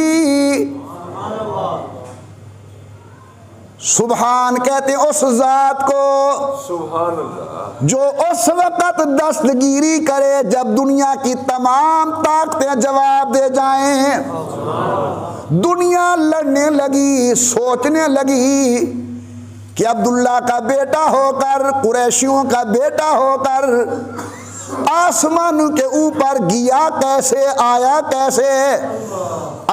سبحان کہتے ہیں اس ذات کو جو اس وقت دستگیری کرے جب دنیا کی تمام طاقتیں جواب دے جائیں. دنیا لڑنے لگی، سوچنے لگی کہ عبداللہ کا بیٹا ہو کر، قریشیوں کا بیٹا ہو کر آسمان کے اوپر گیا کیسے، آیا کیسے.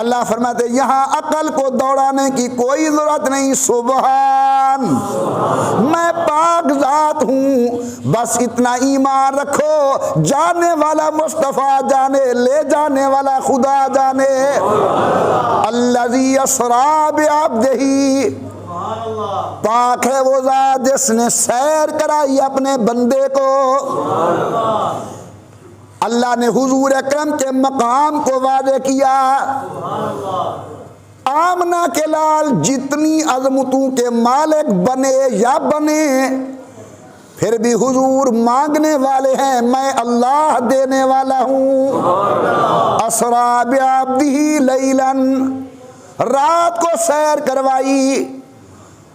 اللہ فرماتے یہاں عقل کو دوڑانے کی کوئی ضرورت نہیں. سبحان، میں پاک ذات ہوں، بس اتنا ایمان رکھو جانے والا مصطفیٰ جانے، لے جانے والا خدا جانے. الذی اسری بعبدہ، پاک ہے وہ ذات جس نے سیر کرائی اپنے بندے کو. اللہ نے حضور اکرم کے مقام کو واضح کیا. آمنہ کے لال جتنی عظمتوں کے مالک بنے یا بنے، پھر بھی حضور مانگنے والے ہیں، میں اللہ دینے والا ہوں. اسری بعبدہ لیلا، رات کو سیر کروائی.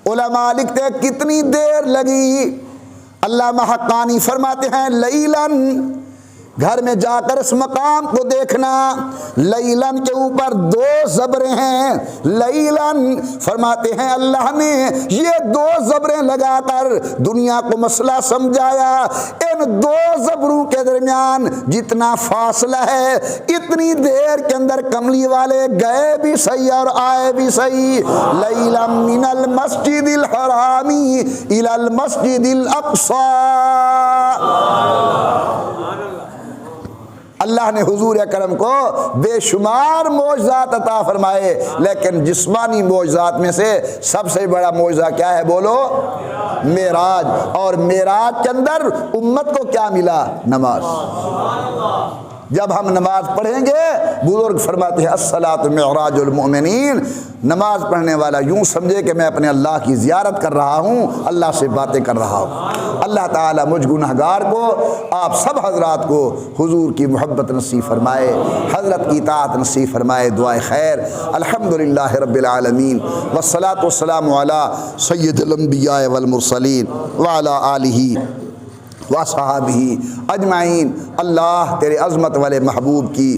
علماء لکھتے ہیں کتنی دیر لگی. علامہ حقانی فرماتے ہیں لیلاً، گھر میں جا کر اس مقام کو دیکھنا. لیلاً کے اوپر 2 زبریں ہیں. لیلاً فرماتے ہیں اللہ نے یہ 2 زبریں لگا کر دنیا کو مسئلہ سمجھایا. ان 2 زبروں کے درمیان جتنا فاصلہ ہے، اتنی دیر کے اندر کملی والے گئے بھی صحیح اور آئے بھی صحیح. لیلاً من المسجد الحرام الی المسجد الاقصی. اللہ نے حضور اکرم کو بے شمار معجزات عطا فرمائے، لیکن جسمانی معجزات میں سے سب سے بڑا معجزہ کیا ہے بولو؟ معراج. اور معراج کے اندر امت کو کیا ملا؟ نماز. جب ہم نماز پڑھیں گے، بزرگ فرماتے ہیں الصلاۃ معراج المؤمنین، نماز پڑھنے والا یوں سمجھے کہ میں اپنے اللہ کی زیارت کر رہا ہوں، اللہ سے باتیں کر رہا ہوں. اللہ تعالیٰ مجھ گنہگار کو، آپ سب حضرات کو حضور کی محبت نصیب فرمائے، حضرت کی اطاعت نصیب فرمائے. دعائے خیر. الحمدللہ رب العالمین، والصلاۃ والسلام علی سید الانبیاء والمرسلین وعلی آلہ وصحابہ اجمعین. اللہ تیرے عظمت والے محبوب کی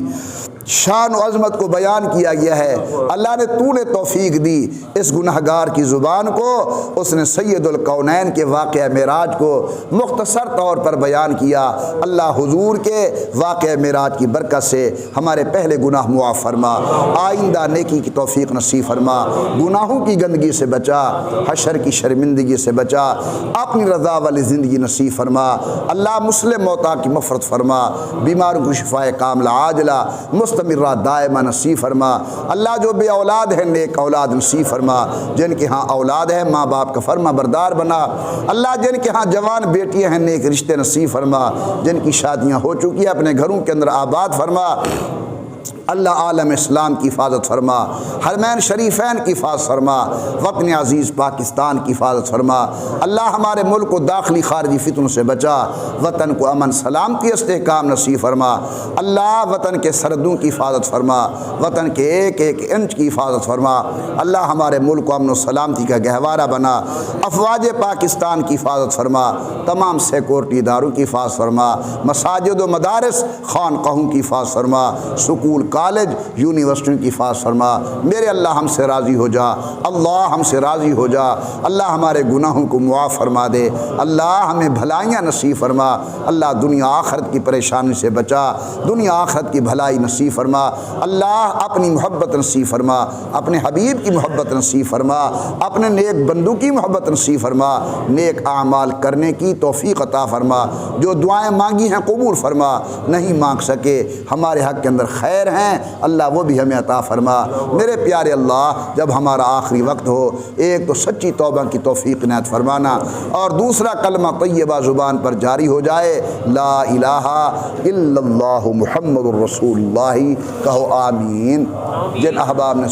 شان و عظمت کو بیان کیا گیا ہے۔ اللہ نے تو نے توفیق دی اس گناہگار کی زبان کو، اس نے سید الکونین کے واقعہ معراج کو مختصر طور پر بیان کیا۔ اللہ حضور کے واقعہ معراج کی برکت سے ہمارے پہلے گناہ معاف فرما، آئندہ نیکی کی توفیق نصیب فرما، گناہوں کی گندگی سے بچا، حشر کی شرمندگی سے بچا، اپنی رضا والی زندگی نصیب فرما۔ اللہ مسلم موتا کی مغفرت فرما، بیماروں کو شفائے کاملہ عاجلہ مستمرہ دائمہ نصیب فرما۔ اللہ جو بے اولاد ہیں نیک اولاد نصیب فرما، جن کے ہاں اولاد ہے ماں باپ کا فرما بردار بنا۔ اللہ جن کے ہاں جوان بیٹیاں ہیں نیک رشتے نصیب فرما، جن کی شادیاں ہو چکی ہیں اپنے گھروں کے اندر آباد فرما۔ اللہ عالم اسلام کی حفاظت فرما، حرمین شریفین کی حفاظت فرما، وطن عزیز پاکستان کی حفاظت فرما۔ اللہ ہمارے ملک کو داخلی خارجی فتنوں سے بچا، وطن کو امن سلامتی استحکام نصیب فرما۔ اللہ وطن کے سرحدوں کی حفاظت فرما، وطن کے ایک ایک انچ کی حفاظت فرما۔ اللہ ہمارے ملک کو امن و سلامتی کا گہوارہ بنا۔ افواج پاکستان کی حفاظت فرما، تمام سیکورٹی اداروں کی حفاظت فرما، مساجد و مدارس خانقاہوں کی حفاظت فرما، سکول کالج یونیورسٹیوں کی حفاظت فرما۔ میرے اللہ ہم سے راضی ہو جا، اللہ ہم سے راضی ہو جا۔ اللہ ہمارے گناہوں کو معاف فرما دے، اللہ ہمیں بھلائیاں نصیب فرما۔ اللہ دنیا آخرت کی پریشانی سے بچا، دنیا آخرت کی بھلائی نصیب فرما۔ اللہ اپنی محبت نصیب فرما، اپنے حبیب کی محبت نصیب فرما، اپنے نیک بندوں کی محبت نصیب فرما، نیک اعمال کرنے کی توفیق عطا فرما۔ جو دعائیں مانگی ہیں قبول فرما، نہیں مانگ سکے ہمارے حق کے اندر خیر ہیں اللہ وہ بھی ہمیں عطا فرما۔ میرے پیارے اللہ جب ہمارا آخری وقت ہو، ایک تو سچی توبہ کی توفیق عنایت فرمانا، اور دوسرا کلمہ طیبہ زبان پر جاری ہو جائے، لا الہ الا اللہ محمد الرسول اللہ، کہو آمین۔ جن احباب نے